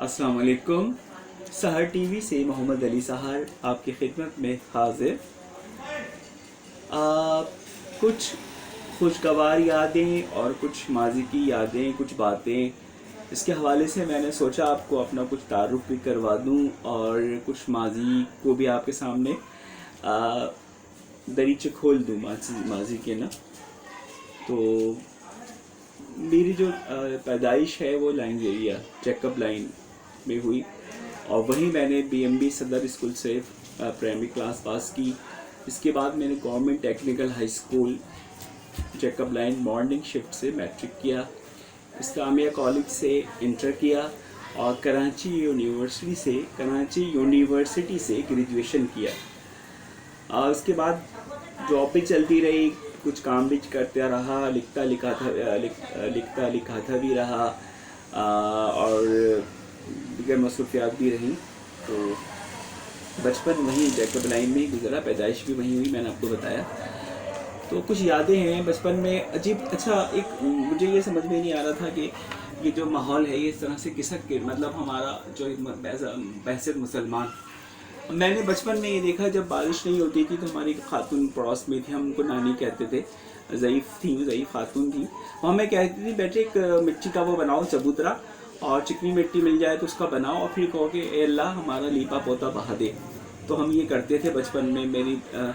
अस्सलाम वालेकुम। सहर टीवी से मोहम्मद अली सहर आपकी खिदमत में हाजिर। कुछ खुशगवार यादें और कुछ माजी की यादें, कुछ बातें, इसके हवाले से मैंने सोचा आपको अपना कुछ तारुफ भी करवा दूं और कुछ माजी को भी आपके सामने दरीचे खोल दूं माजी के ना। तो मेरी जो पैदाइश है वो लाइनजेरिया जैकब लाइन में हुई और वहीं मैंने बीएमबी सदर स्कूल से प्राइमरी क्लास पास की। इसके बाद मैंने government technical high school Jacob line morning shift से मैट्रिक किया, इस्लामिया कॉलेज से इंटर किया और कराची यूनिवर्सिटी से ग्रेजुएशन किया। और उसके बाद जॉब भी चलती रही, कुछ काम भी करता रहा, लिखता लिखाता भी रहा और दीगर मसरूफियात भी रहीं। तो बचपन वहीं जैकब लाइन में ही गुजरा, पैदाइश भी वहीं हुई, मैंने आपको बताया। तो कुछ यादें हैं बचपन में अजीब। अच्छा, एक मुझे ये समझ में नहीं आ रहा था कि ये जो माहौल है ये इस तरह से किसक के मतलब हमारा जो बहसियत मुसलमान, मैंने बचपन में ये देखा जब बारिश नहीं होती थी तो हमारी खातून पड़ोस में थी, हम उनको नानी कहते थे, ज़ईफ़ खातून थी। वो हमें कहती थी बेटे एक मिट्टी का वो बनाओ चबूतरा और चिकनी मिट्टी मिल जाए तो उसका बनाओ और फिर कहो कि ए अल्लाह हमारा लीपा पोता बहा दे। तो हम ये करते थे बचपन में,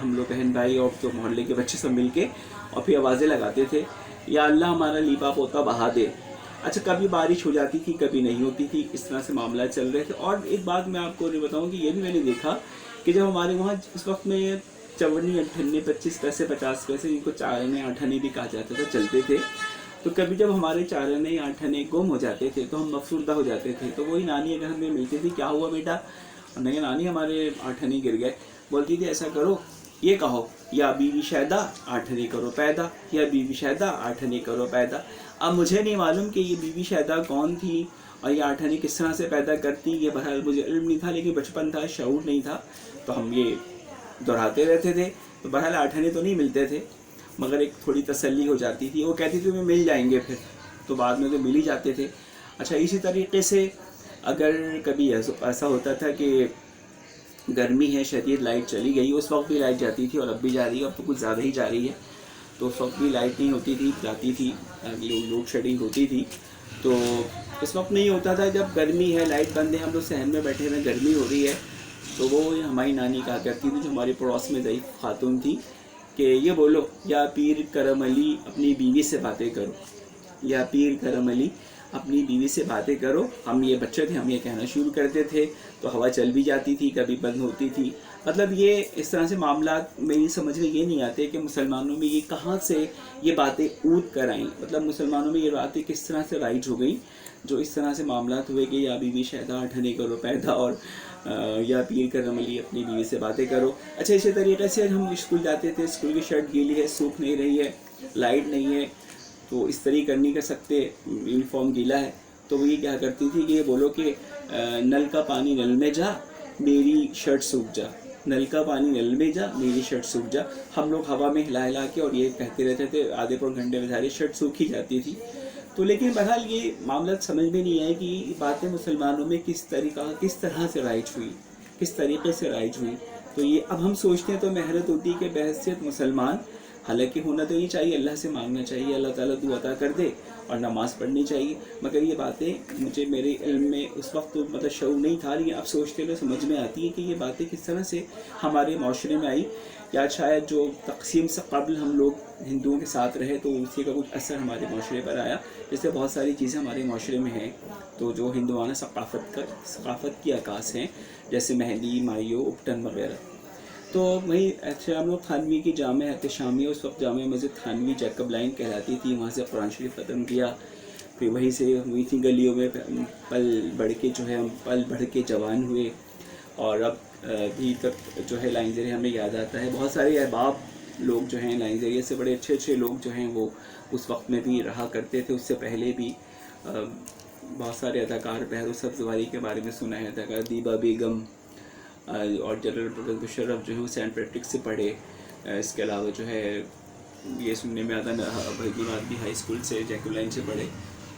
हम लोग बहन भाई और तो मोहल्ले के बच्चे सब मिल के, और फिर आवाज़ें लगाते थे या अल्लाह हमारा लीपा पोता बहा दे। अच्छा, कभी बारिश हो जाती थी कभी नहीं होती थी, इस तरह से मामला चल रहे थे। और एक बात मैं आपको ये बताऊँ कि ये भी मैंने देखा कि जब हमारे वहाँ उस वक्त में चवन्नी अट्ठन्नी 25 पैसे 50 पैसे, जिनको 4 आने 8 आने भी कहा जाता था, चलते थे। तो कभी जब हमारे 4 आने 8 आने गुम हो जाते थे तो हम अफसरदा हो जाते थे। तो वही नानी अगर हमें मिलती थी, क्या हुआ बेटा, और नहीं नानी हमारे 8 आने गिर गए, बोलती थी ऐसा करो, ये कहो या बीवी शैदा 8 आने करो पैदा, या बीवी शैदा 8 आने करो पैदा। अब मुझे नहीं मालूम कि ये बीवी शैदा कौन थी और ये 8 आने किस तरह से पैदा करती, ये बहरहाल मुझे इल्म नहीं था, लेकिन बचपन था, शऊर नहीं था, तो हम ये दोहराते रहते थे। तो बहरहाल 8 आने तो नहीं मिलते थे, मगर एक थोड़ी तसल्ली हो जाती थी। वो कहती थी तुम्हें मिल जाएंगे, फिर तो बाद में तो मिल ही जाते थे। अच्छा, इसी तरीके से अगर कभी ऐसा होता था कि गर्मी है शदीद, लाइट चली गई, उस वक्त भी लाइट जाती थी और अब भी जा रही है, अब तो कुछ ज़्यादा ही जा रही है, तो उस वक्त भी लाइट नहीं होती थी, जाती थी, लोड शेडिंग होती थी। तो इस वक्त नहीं होता था, जब गर्मी है लाइट बंद है, हम लोग सहन में बैठे हुए, गर्मी हो रही है, तो वो हमारी नानी कहा करती थी, जो हमारी पड़ोस में ज़ईफ़ खातून थी, कि ये बोलो या पीर करम अली अपनी बीवी से बातें करो, या पीर करम अली अपनी बीवी से बातें करो। हम ये बच्चे थे, हम ये कहना शुरू करते थे तो हवा चल भी जाती थी, कभी बंद होती थी। मतलब ये इस तरह से मामला मेरी समझ में ये नहीं आते कि मुसलमानों में ये कहाँ से ये बातें ऊद कर आई, मतलब मुसलमानों में ये बातें किस तरह से राइज हो गई जो इस तरह से मामला हुए कि या बीवी शहदा 8 आने करो पैदा और या पीर करम अली अपनी बीवी से बातें करो। अच्छा, इसी तरीके से हम स्कूल जाते थे, स्कूल की शर्ट गीली है, सूख नहीं रही है, लाइट नहीं है, तो इस तरीके कर नहीं कर सकते, यूनिफॉर्म गीला है, तो वो ये क्या करती थी कि ये बोलो कि नल का पानी नल में जा मेरी शर्ट सूख जा, नल का पानी नल में जा मेरी शर्ट सूख जा। हम लोग हवा में हिला हिला के और ये कहते रहते थे, आधे पौन घंटे में सारी शर्ट सूख ही जाती थी। तो लेकिन बहरहाल ये मामला समझ में नहीं आया कि बातें मुसलमानों में किस तरह से राइज हुई, किस तरीके से राइज हुई। तो ये अब हम सोचते हैं तो महरत होती है कि बहसियत मुसलमान, हालांकि होना तो ये चाहिए, अल्लाह से मांगना चाहिए, अल्लाह ताला दुआ अता कर दे और नमाज़ पढ़नी चाहिए। मगर ये बातें मुझे मेरे इल्म में उस वक्त तो मतलब शऊर नहीं था, लेकिन अब सोचते हुए समझ में आती है कि ये बातें किस तरह से हमारे माशरे में आई, या शायद जो तक़सीम से कबल हम लोग हिंदुओं के साथ रहे तो उसी का कुछ असर हमारे माशरे पर आया। जैसे बहुत सारी चीज़ें हमारे माशरे में हैं तो जो हिंदुआना सक़ाफ़त की अक्कास हैं, जैसे मेहंदी, माइयो, उपटन वगैरह। तो वहीं अच्छा, हम लोग थानवी की जामे एहतशामिया, उस वक्त जामे मस्जिद थानवी जैकब लाइन कहलाती थी, वहाँ से कुरान शरीफ ख़त्म किया, फिर वहीं से हुई थी गलियों में पल बढ़ के जो है हम पल बढ़ के जवान हुए। और अब भी तक जो है लाइनजेरिया हमें याद आता है, बहुत सारे अहबाब लोग जो हैं लाइनजेरिया से, बड़े अच्छे अच्छे लोग जो हैं वो उस वक्त में भी रहा करते थे, उससे पहले भी बहुत सारे अदाकार, बहरू सब्ज़वारी के बारे में सुना है, अदाकार दीबा बेगम और जनरल प्रोफेसर मुशर्रफ जो है वो सेंट पैट्रिक से पढ़े। इसके अलावा जो है ये सुनने में आता भगीनाथ भी हाई स्कूल से जैकब लाइन से पढ़े।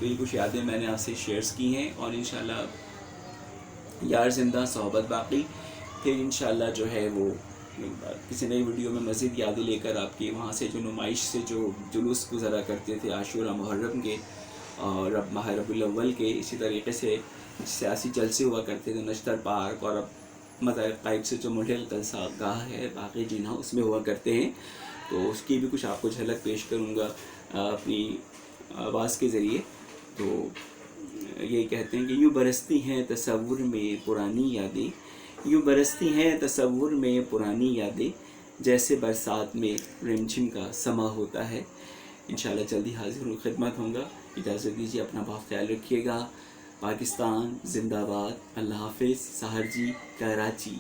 तो ये कुछ यादें मैंने आपसे शेयर्स की हैं और इंशाल्लाह یار زندہ صحبت باقی. پھر انشاءاللہ جو ہے وہ کسی نئی ویڈیو میں مزید یادیں لے کر آپ کی وہاں سے جو نمائش سے جو جلوس گزرا کرتے تھے عاشورہ محرم کے اور اب ماہ ربیع الاول کے، اسی طریقے سے سیاسی جلسے ہوا کرتے تھے نشتر پارک، اور اب مزار قائب سے جو مڈل جلسہ گاہ ہے باقی جنہا اس میں ہوا کرتے ہیں. تو اس کی بھی کچھ آپ کو جھلک پیش کروں گا اپنی آواز کے ذریعے. تو یہی کہتے ہیں کہ یوں برستی ہیں تصور میں پرانی یادیں، یوں برستی ہیں تصور میں پرانی یادیں، جیسے برسات میں رمجھم کا سما ہوتا ہے. انشاءاللہ جلدی حاضر خدمت ہوں گا. اجازت دیجیے، اپنا بہت خیال رکھیے گا. پاکستان زندہ باد. اللہ حافظ. سہر جی، کراچی.